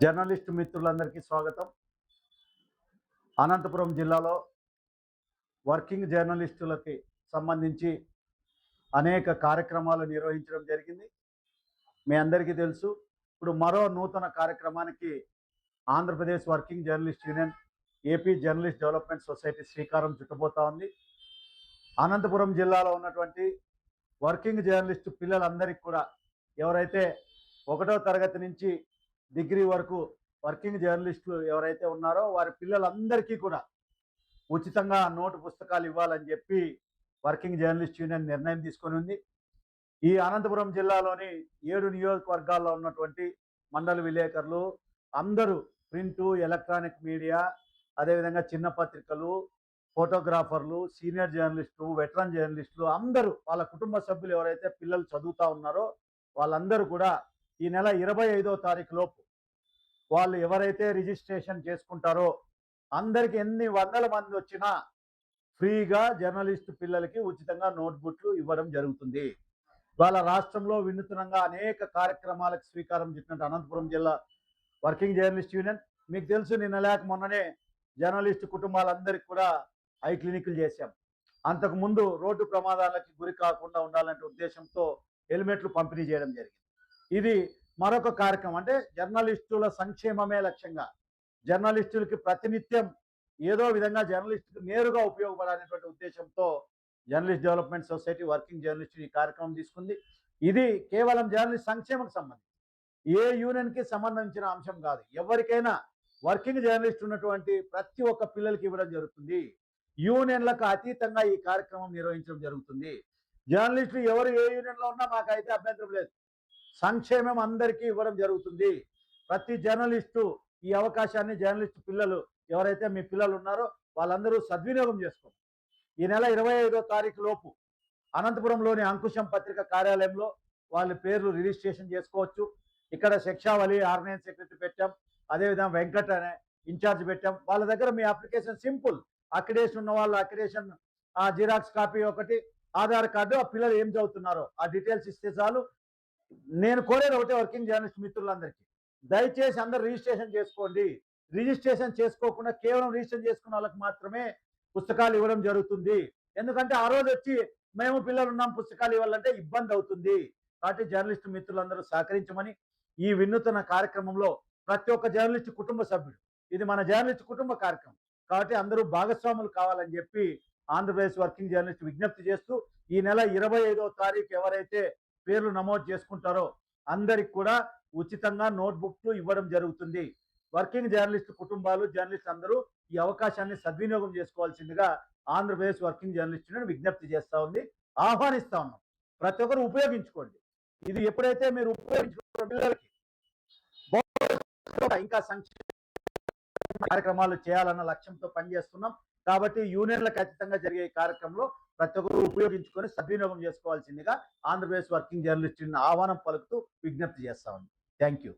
Journalist మిత్రులందరికీ స్వాగతం. అనంతపురం జిల్లాలో వర్కింగ్ జర్నలిస్టులకి సంబంధించి అనేక కార్యక్రమాలు నిర్వహించడం జరిగింది. మీ అందరికీ తెలుసు. ఇప్పుడు మరో నూతన కార్యక్రమానికి Andhra Pradesh working journalist union, AP journalist development society శ్రీకారం చుట్టబోతా ఉంది. అనంతపురం జిల్లాలో ఉన్నటువంటి వర్కింగ్ జర్నలిస్టు పిల్లలందరికీ కూడా, ఎవరైతే 1వ తరగతి నుంచి డిగ్రీ వరకు వర్కింగ్ జర్నలిస్టులు ఎవరైతే ఉన్నారో వారి పిల్లలందరికీ కూడా ఉచితంగా నోటు పుస్తకాలు ఇవ్వాలని చెప్పి వర్కింగ్ జర్నలిస్ట్ యూనియన్ నిర్ణయం తీసుకొని ఉంది. ఈ అనంతపురం జిల్లాలోని 7 నియోజకవర్గాల్లో ఉన్నటువంటి మండల విలేకరులు అందరూ ప్రింటు, ఎలక్ట్రానిక్ మీడియా, అదేవిధంగా చిన్న పత్రికలు, ఫోటోగ్రాఫర్లు, సీనియర్ జర్నలిస్టులు, వెటరన్ జర్నలిస్టులు అందరూ వాళ్ళ కుటుంబ సభ్యులు ఎవరైతే పిల్లలు చదువుతూ ఉన్నారో వాళ్ళందరూ కూడా ఈ నెల 25వ తారీఖు లోపు వాళ్ళు ఎవరైతే రిజిస్ట్రేషన్ చేసుకుంటారో అందరికి ఎన్ని వందల మంది వచ్చినా ఫ్రీగా జర్నలిస్ట్ పిల్లలకి ఉచితంగా నోట్బుక్లు ఇవ్వడం జరుగుతుంది. వాళ్ళ రాష్ట్రంలో వినూత్నంగా అనేక కార్యక్రమాలకు శ్రీకారం చుట్టినట్టు అనంతపురం జిల్లా వర్కింగ్ జర్నలిస్ట్ యూనియన్, మీకు తెలుసు, నిన్న లేక మొన్ననే జర్నలిస్ట్ కుటుంబాలందరికీ కూడా ఐ క్లినిక్లు చేశాం. అంతకుముందు రోడ్డు ప్రమాదాలకి గురి కాకుండా ఉండాలనే ఉద్దేశంతో హెల్మెట్లు పంపిణీ చేయడం జరిగింది. ఇది మరొక కార్యక్రమం. అంటే జర్నలిస్టుల సంక్షేమమే లక్ష్యంగా, జర్నలిస్టులకి ప్రతినిత్యం ఏదో విధంగా జర్నలిస్టులకు నేరుగా ఉపయోగపడాలనేటువంటి ఉద్దేశంతో journalist development society working journalist ఈ కార్యక్రమం తీసుకుంది. ఇది కేవలం జర్నలిస్ట్ సంక్షేమం సంబంధించి, ఏ యూనియన్కి సంబంధించిన అంశం కాదు. ఎవరికైనా వర్కింగ్ జర్నలిస్ట్ ఉన్నటువంటి ప్రతి ఒక్క పిల్లలకి ఇవ్వడం జరుగుతుంది. యూనియన్లకు అతీతంగా ఈ కార్యక్రమం నిర్వహించడం జరుగుతుంది. జర్నలిస్టులు ఎవరు ఏ యూనియన్లో ఉన్నా మాకైతే అభ్యంతరం లేదు. సంక్షేమం అందరికీ ఇవ్వడం జరుగుతుంది. ప్రతి జర్నలిస్టు ఈ అవకాశాన్ని, జర్నలిస్టు పిల్లలు ఎవరైతే మీ పిల్లలు ఉన్నారో వాళ్ళందరూ సద్వినియోగం చేసుకోండి. ఈ నెల 25వ తారీఖు లోపు అనంతపురంలోని అంకుశం పత్రిక కార్యాలయంలో వాళ్ళ పేర్లు రిజిస్ట్రేషన్ చేసుకోవచ్చు. ఇక్కడ శిక్షావళి ఆర్గనైజ్ సెక్రటరీ పెట్టాం, అదేవిధంగా వెంకట్ అనే ఇన్ఛార్జ్ పెట్టాం. వాళ్ళ దగ్గర మీ అప్లికేషన్ సింపుల్, అక్రిడేషన్ ఉన్న వాళ్ళు అక్రిడేషన్ జిరాక్స్ కాపీ ఒకటి, ఆధార్ కార్డు, ఆ పిల్లలు ఏం చదువుతున్నారో ఆ డీటెయిల్స్ ఇస్తే చాలు. నేను కోరేది ఒకటే వర్కింగ్ జర్నలిస్ట్ మిత్రులందరికీ, దయచేసి అందరూ రిజిస్ట్రేషన్ చేసుకోండి. రిజిస్ట్రేషన్ చేసుకోకుండా కేవలం రిజిస్ట్రేషన్ చేసుకున్న వాళ్ళకి మాత్రమే పుస్తకాలు ఇవ్వడం జరుగుతుంది. ఎందుకంటే ఆ రోజు వచ్చి మేము పిల్లలు ఉన్నాం పుస్తకాలు ఇవ్వాలంటే ఇబ్బంది అవుతుంది. కాబట్టి జర్నలిస్ట్ మిత్రులందరూ సహకరించమని, ఈ వినూత్న కార్యక్రమంలో ప్రతి ఒక్క జర్నలిస్ట్ కుటుంబ సభ్యుడు, ఇది మన జర్నలిస్ట్ కుటుంబ కార్యక్రమం కాబట్టి అందరూ భాగస్వాములు కావాలని చెప్పి ఆంధ్రప్రదేశ్ వర్కింగ్ జర్నలిస్ట్ విజ్ఞప్తి చేస్తూ, ఈ నెల 25వ తారీఖు ఎవరైతే పేర్లు నమోదు చేసుకుంటారో అందరికి కూడా ఉచితంగా నోట్బుక్లు ఇవ్వడం జరుగుతుంది. వర్కింగ్ జర్నలిస్ట్ కుటుంబాలు, జర్నలిస్ట్ అందరూ ఈ అవకాశాన్ని సద్వినియోగం చేసుకోవాల్సిందిగా ఆంధ్రప్రదేశ్ వర్కింగ్ జర్నలిస్టులను విజ్ఞప్తి చేస్తూ ఉంది, ఆహ్వానిస్తా ఉన్నాం. ప్రతి ఒక్కరు ఉపయోగించుకోండి. ఇది ఎప్పుడైతే మీరు ఉపయోగించుకున్న పిల్లలకి ఇంకా సంక్షేమ కార్యక్రమాలు చేయాలన్న లక్ష్యంతో పనిచేస్తున్నాం. కాబట్టి యూనియన్లకు ఖచ్చితంగా జరిగే కార్యక్రమంలో ప్రతి ఒక్కరు ఉపయోగించుకొని సద్వినియోగం చేసుకోవాల్సిందిగా ఆంధ్రప్రదేశ్ వర్కింగ్ జర్నలిస్ట్ ఆహ్వానం పలుకుతూ విజ్ఞప్తి చేస్తా ఉంది. Thank you.